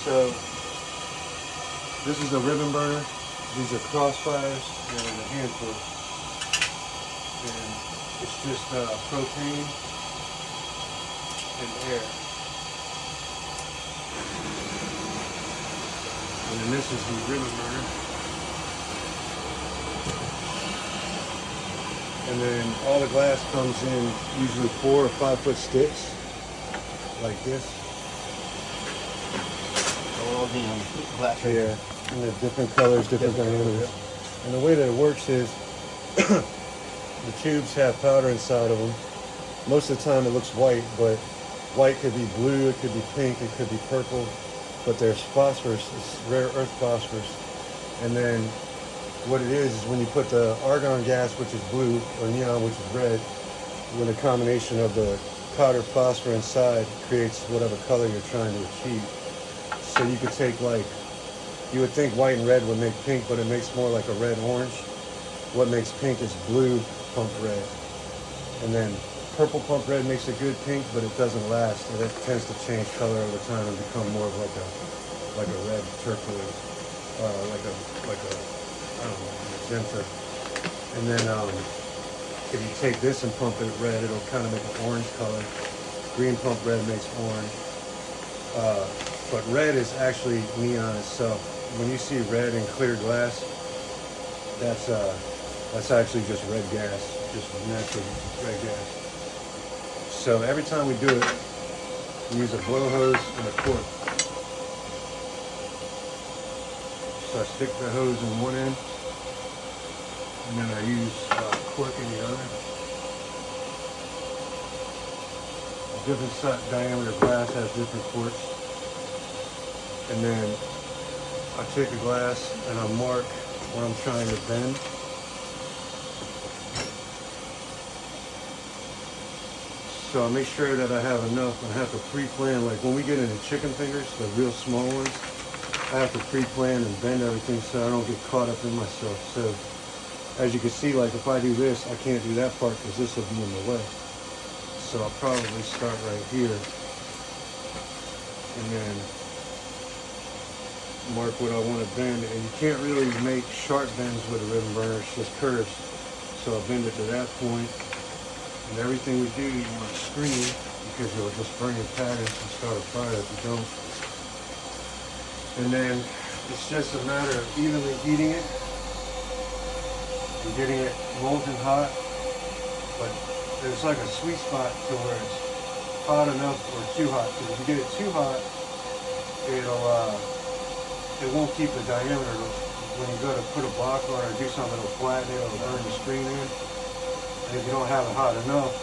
So this is a ribbon burner. These are crossfires and a hand torch. And it's just propane and air. And then this is the ribbon burner. And then all the glass comes in usually 4 or 5 foot sticks, like this. All the glass. Yeah, and they're different colors, different diameters. And the way that it works is the tubes have powder inside of them. Most of the time it looks white, but white could be blue, it could be pink, it could be purple. But there's phosphorus, it's rare earth phosphorus. And then what it is when you put the argon gas, which is blue, or neon, which is red, when a combination of the powdered phosphor inside creates whatever color you're trying to achieve. So you could take like, you would think white and red would make pink, but it makes more like a red-orange. What makes pink is blue pump red. And then purple pump red makes a good pink, but it doesn't last. And it tends to change color over time and become more of like a red turquoise, like a I don't know, magenta. And then if you take this and pump it red, it'll kind of make an orange color. Green pump red makes orange. But red is actually neon itself. When you see red in clear glass, that's actually just red gas, just natural red gas. So every time we do it, we use a blow hose and a cork. So I stick the hose in one end, and then I use cork in the other. Different diameter glass has different corks. And then I take a glass and I mark what I'm trying to bend. So I make sure that I have enough. I have to pre-plan, like when we get into chicken fingers, the real small ones, I have to pre-plan and bend everything so I don't get caught up in myself. So as you can see, like if I do this, I can't do that part because this will be in the way. So I'll probably start right here and then mark what I want to bend. And you can't really make sharp bends with a ribbon burner, it's just curves. So I'll bend it to that point. And everything we do, you want to screen because you'll just burn your patterns and start a fire if you don't. And then it's just a matter of evenly heating it and getting it molten hot. But there's like a sweet spot to where it's hot enough or too hot. Because if you get it too hot, it won't keep the diameter. When you go to put a block on or do something, it'll flatten it, it'll burn the screen in. And if you don't have it hot enough,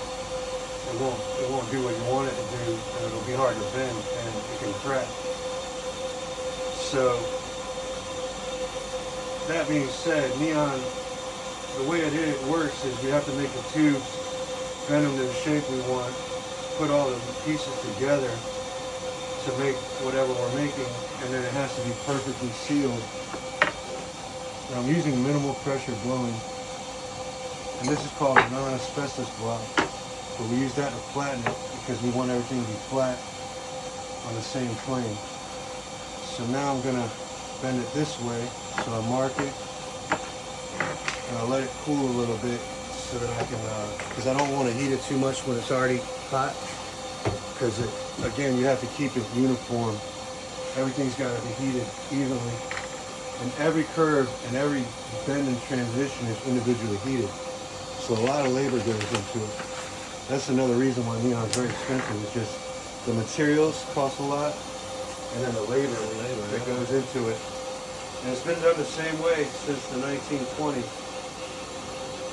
it won't do what you want it to do, and it'll be hard to bend, and it can crack. So, that being said, neon, the way it works is we have to make the tubes, bend them to the shape we want, put all the pieces together to make whatever we're making, and then it has to be perfectly sealed. Now, I'm using minimal pressure blowing. And this is called a non-asbestos block, but we use that to flatten it because we want everything to be flat on the same plane. So now I'm gonna bend it this way, so I mark it, and I let it cool a little bit so that I can, because I don't want to heat it too much when it's already hot, because again, you have to keep it uniform. Everything's got to be heated evenly, and every curve and every bend and transition is individually heated. So a lot of labor goes into it. That's another reason why neon is very expensive. It's just the materials cost a lot, and then the labor that goes into it. And it's been done the same way since the 1920s.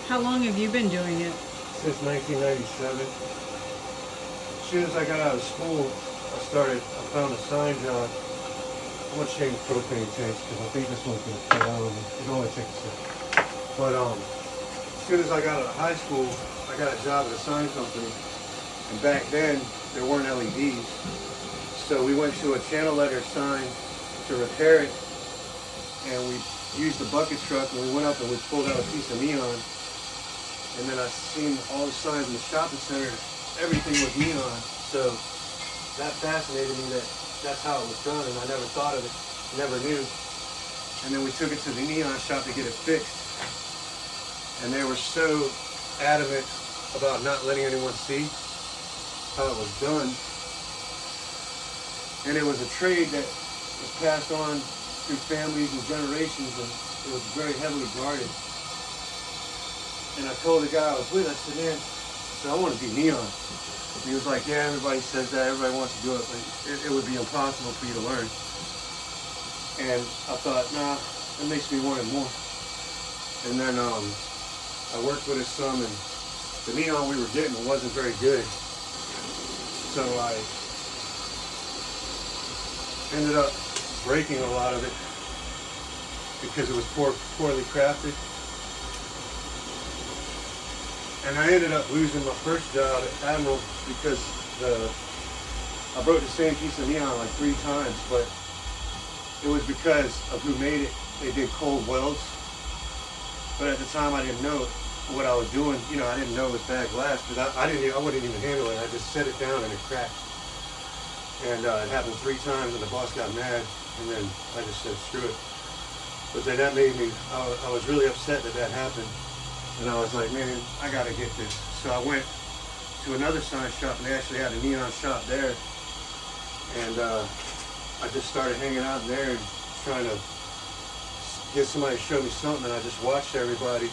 How long have you been doing it? Since 1997. As soon as I got out of school, I found a sign job. I'm gonna change propane tanks because I think this one's gonna cut out of me. It only takes a second. But as soon as I got out of high school, I got a job at a sign company, and back then there weren't LEDs, so we went to a channel letter sign to repair it, and we used the bucket truck, and we went up and we pulled out a piece of neon, and then I seen all the signs in the shopping center, everything was neon, so that fascinated me that that's how it was done, and I never thought of it, never knew. And then we took it to the neon shop to get it fixed, and they were so adamant about not letting anyone see how it was done. And it was a trade that was passed on through families and generations, and it was very heavily guarded. And I told the guy I was with, I said, man, I want to be neon. He was like, yeah, everybody says that, everybody wants to do it, but it would be impossible for you to learn. And I thought, nah, it makes me want it more. And then I worked with his son, and the neon we were getting wasn't very good. So I ended up breaking a lot of it because it was poorly crafted. And I ended up losing my first job at Admiral because I broke the same piece of neon like 3 times, but it was because of who made it. They did cold welds, but at the time I didn't know what I was doing. You know, I didn't know it was bad glass, because I wouldn't even handle it. I just set it down and it cracked. And it happened 3 times, and the boss got mad, and then I just said, screw it. But then that made me, I was really upset that happened. And I was like, man, I gotta get this. So I went to another sign shop, and they actually had a neon shop there. And I just started hanging out in there and trying to get somebody to show me something, and I just watched everybody.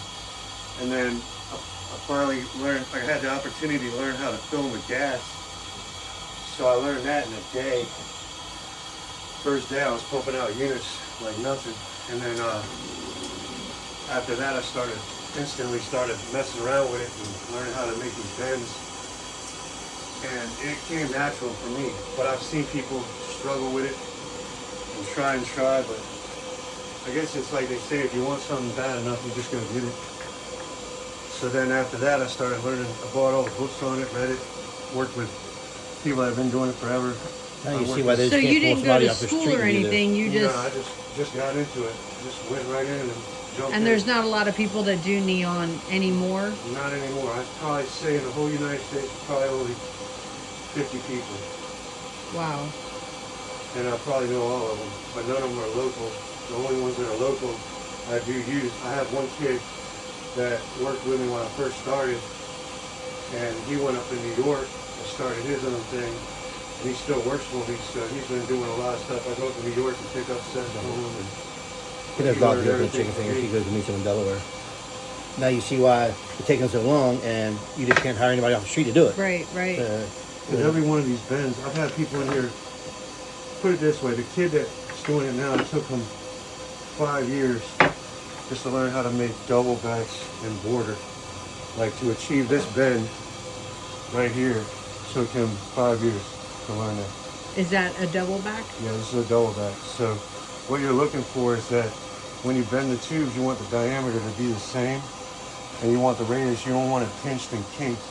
And then I finally learned, I had the opportunity to learn how to film with gas. So I learned that in a day. First day I was pumping out units like nothing. And then after that I instantly started messing around with it and learning how to make these bends. And it came natural for me. But I've seen people struggle with it and try, but I guess it's like they say, if you want something bad enough, you're just gonna get it. So then after that I started learning, I bought all the books on it, read it, worked with people that have been doing it forever. Now you see why they So can't you pull didn't go somebody to off the school street or and do this. anything, you No, just... I just got into it. Just went right in and jumped in. And there's not a lot of people that do neon anymore? Not anymore. I'd probably say in the whole United States, probably only 50 people. Wow. And I probably know all of them, but none of them are local. The only ones that are local I do use. I have one kid that worked with me when I first started, and he went up to New York and started his own thing, and he still works for me, so he's been doing a lot of stuff. I go up to New York and pick up sets of home. And He does Bob Dylan chicken fingers. He goes to meet some in Delaware. Now you see why it's taking so long, and you just can't hire anybody off the street to do it. Right, right. Because every one of these bends, I've had people in here, put it this way, the kid that's doing it now, it took him 5 years just to learn how to make double backs and border. Like to achieve this bend right here took him 5 years to learn that. Is that a double back? Yeah, this is a double back. So what you're looking for is that when you bend the tubes, you want the diameter to be the same, and you want the radius, you don't want it pinched and kinked.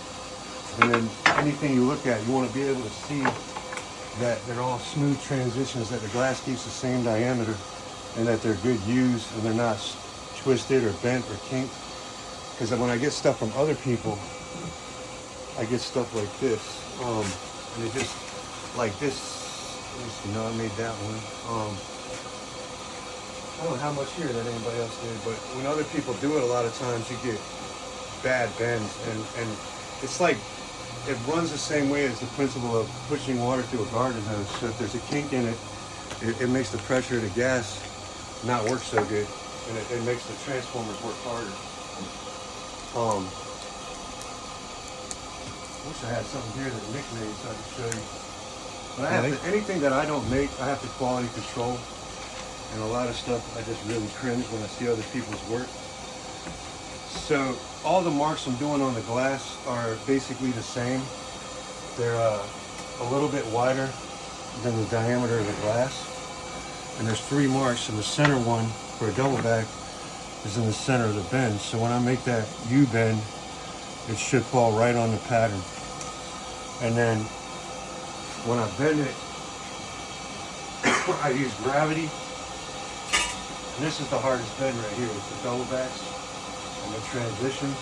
And then anything you look at, you want to be able to see that they're all smooth transitions, that the glass keeps the same diameter, and that they're good used and they're not twisted or bent or kinked. Because when I get stuff from other people, I get stuff like this, and it just like this. Let me see, no, I made that one. I don't know how much here that anybody else did, but when other people do it, a lot of times you get bad bends, and it's like it runs the same way as the principle of pushing water through a garden hose. So if there's a kink in it, it makes the pressure of the gas not work so good, and it makes the transformers work harder. I wish I had something here that Nick made so I could show you. But I have to, anything that I don't make, I have to quality control. And a lot of stuff, I just really cringe when I see other people's work. So all the marks I'm doing on the glass are basically the same. They're a little bit wider than the diameter of the glass. And there's 3 marks, and the center one for a double back is in the center of the bend. So when I make that U bend, it should fall right on the pattern. And then when I bend it, I use gravity. And this is the hardest bend right here. It's the double backs and the transitions.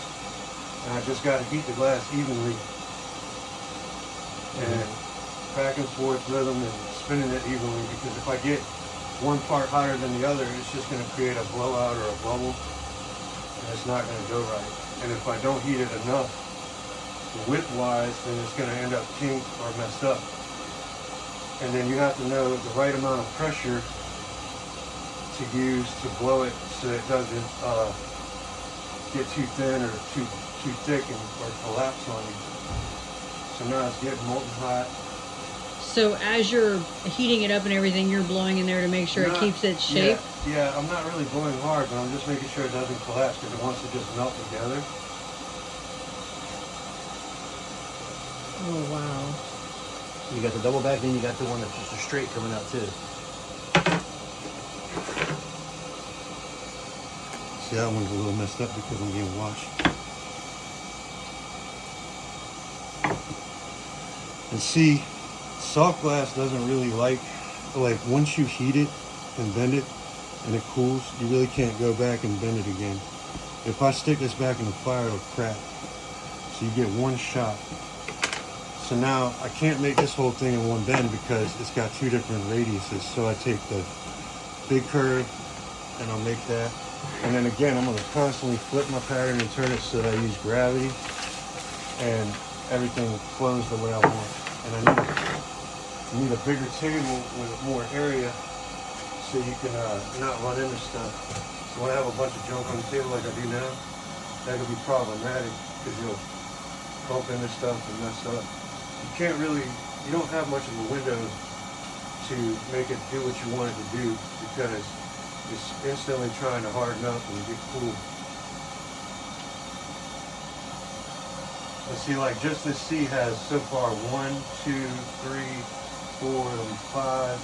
And I just got to heat the glass evenly. And back and forth rhythm and spinning it evenly, because if I get one part hotter than the other, it's just going to create a blowout or a bubble, and it's not going to go right. And if I don't heat it enough, width-wise, then it's going to end up kinked or messed up. And then you have to know the right amount of pressure to use to blow it so it doesn't get too thin or too thick or collapse on you. So now it's getting molten hot. So as you're heating it up and everything, you're blowing in there to make sure it keeps its shape? Yeah, I'm not really blowing hard, but I'm just making sure it doesn't collapse because it wants to just melt together. Oh, wow. You got the double back, then you got the one that's just a straight coming out too. See, that one's a little messed up because I'm being washed. And see, soft glass doesn't really like once you heat it and bend it and it cools, you really can't go back and bend it again. If I stick this back in the fire, it'll crack. So you get one shot. So now I can't make this whole thing in one bend because it's got two different radiuses. So I take the big curve and I'll make that. And then again, I'm gonna constantly flip my pattern and turn it so that I use gravity and everything flows the way I want. And I need a bigger table with more area so you can not run into stuff. So when I have a bunch of junk on the table like I do now, that could be problematic because you'll bump into stuff and mess up. You don't have much of a window to make it do what you want it to do because it's instantly trying to harden up and get cool. Let's see, like just this C has so far 1, 2, 3, 4, 5,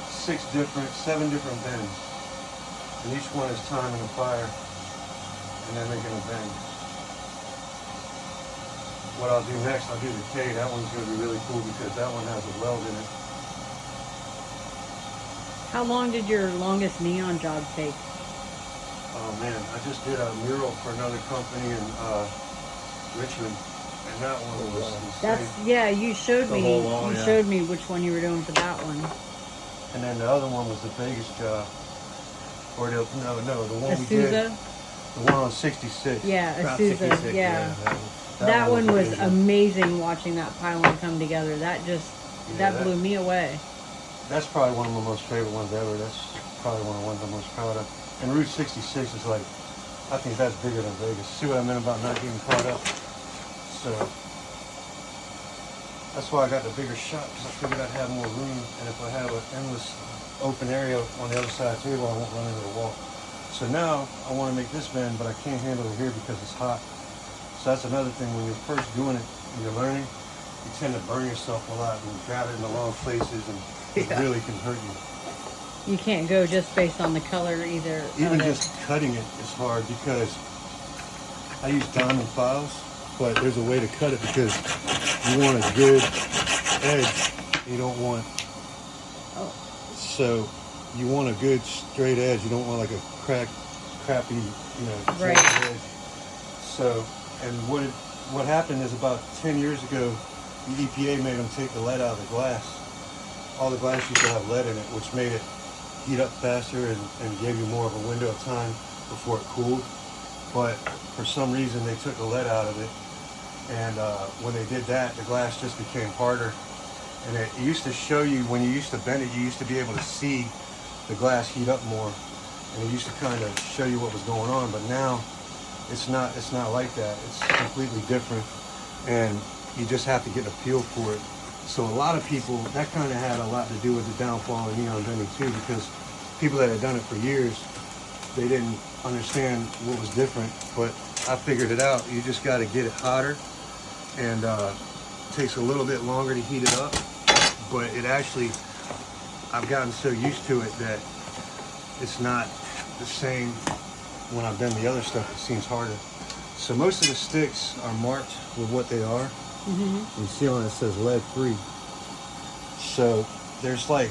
7 different bends. And each one is timing a fire and then making a bend. What I'll do next, I'll do the K. That one's going to be really cool because that one has a weld in it. How long did your longest neon job take? Oh man, I just did a mural for another company in Richmond, and that one was insane. You showed me. whole wall, You yeah. showed me which one you were doing for that one. And then the other one was the Vegas job. Or the one we did. Azusa? The one on 66. Yeah, About Azusa. 66, Yeah. That That one was amazing. amazing watching that pylon come together. That blew me away. That's probably one of my most favorite ones ever. That's probably one of the ones I'm most proud of. And Route 66 is like, I think that's bigger than Vegas. See what I meant about not getting caught up? So, that's why I got the bigger shot, because I figured I'd have more room. And if I have an endless open area on the other side of the table, I won't run into the wall. So now, I want to make this bend, but I can't handle it here because it's hot. So that's another thing, when you're first doing it, when you're learning, you tend to burn yourself a lot and grab it in the wrong places, and it really can hurt you. You can't go just based on the color either. Even just cutting it is hard because I use diamond files, but there's a way to cut it because you want a good edge. You don't want, so you want a good straight edge. You don't want like a crappy, Right. jagged edge. So, and what happened is about 10 years ago, the EPA made them take the lead out of the glass. All the glass used to have lead in it, which made it heat up faster and gave you more of a window of time before it cooled. But for some reason they took the lead out of it, and when they did that, the glass just became harder. And it used to show you, when you used to bend it, you used to be able to see the glass heat up more, and it used to kind of show you what was going on. But now it's not like that. It's completely different, and you just have to get a feel for it. So a lot of people, that kind of had a lot to do with the downfall of neon bending too, because people that had done it for years, they didn't understand what was different. But I figured it out. You just got to get it hotter, and it takes a little bit longer to heat it up. But it actually, I've gotten so used to it that it's not the same when I bend the other stuff. It seems harder. So most of the sticks are marked with what they are. Mm-hmm. You see on it says lead free. So there's like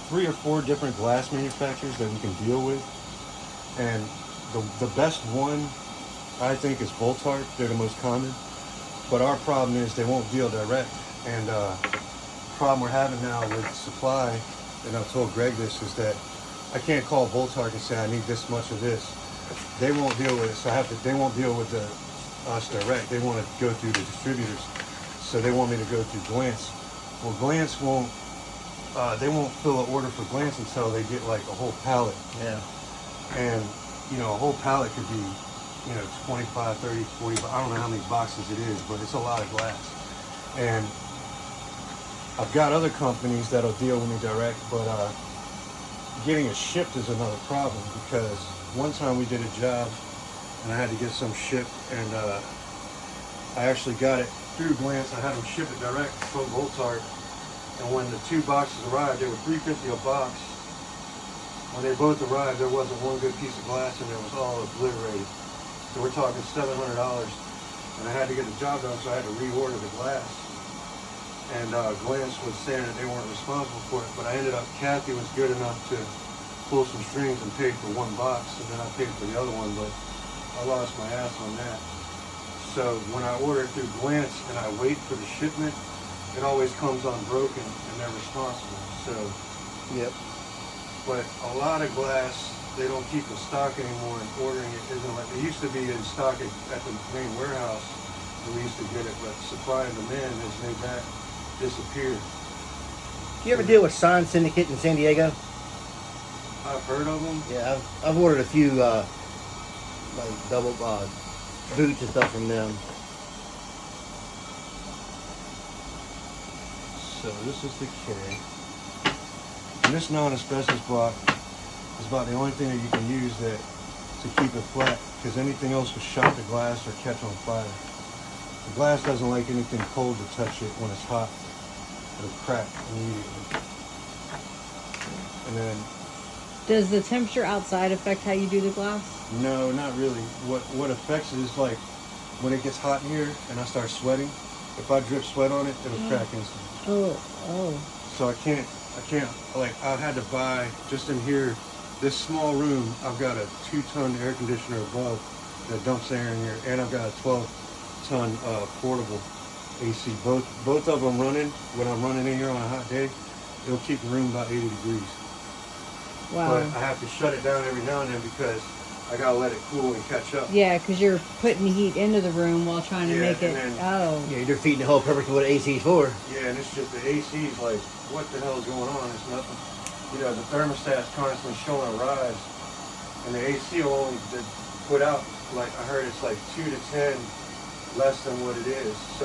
3 or 4 different glass manufacturers that we can deal with, and the best one I think is Boltart. They're the most common, but our problem is they won't deal direct, and problem we're having now with supply, and I told Greg this, is that I can't call Voltark and say I need this much of this. They won't deal with it, so they won't deal with us direct. They want to go through the distributors, so they want me to go through Glance. Well, Glance won't. They won't fill an order for Glance until they get like a whole pallet. Yeah. And a whole pallet could be 25, 30, 40. I don't know how many boxes it is, but it's a lot of glass. And I've got other companies that'll deal with me direct, but getting it shipped is another problem, because one time we did a job and I had to get some shipped, and I actually got it through Glance. I had them ship it direct from Voltark, and when the 2 boxes arrived, they were $3.50 a box. When they both arrived, there wasn't one good piece of glass, and it was all obliterated. So we're talking $700, and I had to get the job done, so I had to reorder the glass. And Glance was saying that they weren't responsible for it, but I ended up, Kathy was good enough to pull some strings and paid for 1 box, and then I paid for the other one, but I lost my ass on that. So when I order it through Glance and I wait for the shipment, it always comes unbroken and they're responsible. So, Yep. but a lot of glass, they don't keep in stock anymore, and ordering it isn't like, it used to be in stock at the main warehouse, and we used to get it, but supply and demand has made that disappear. Do you ever deal with Sign Syndicate in San Diego? I've heard of them. Yeah, I've ordered a few like double boots and stuff from them. So this is the K. And this non-asbestos block is about the only thing that you can use that to keep it flat, because anything else will shock the glass or catch on fire. The glass doesn't like anything cold to touch it when it's hot. It'll crack immediately. And then, Does the temperature outside affect how you do the glass? no, not really. What affects it is like when it gets hot in here and I start sweating, if I drip sweat on it, it'll crack instantly. Oh. So I can't, like, I had to buy, just in here, this small room, I've got a 2-ton air conditioner above that dumps air in here, and I've got a 12-ton portable AC. Both of them running, when I'm running in here on a hot day, it'll keep the room about 80 degrees. Wow. But I have to shut it down every now and then because I gotta let it cool and catch up. Yeah, because you're putting heat into the room while trying to make it. and then- Yeah, you're defeating the whole purpose of what AC is for. Yeah, and it's just the AC is like, what the hell is going on? It's nothing. The thermostat's constantly showing a rise, and the AC will only put out, like I heard, it's like 2 to 10 less than what it is. So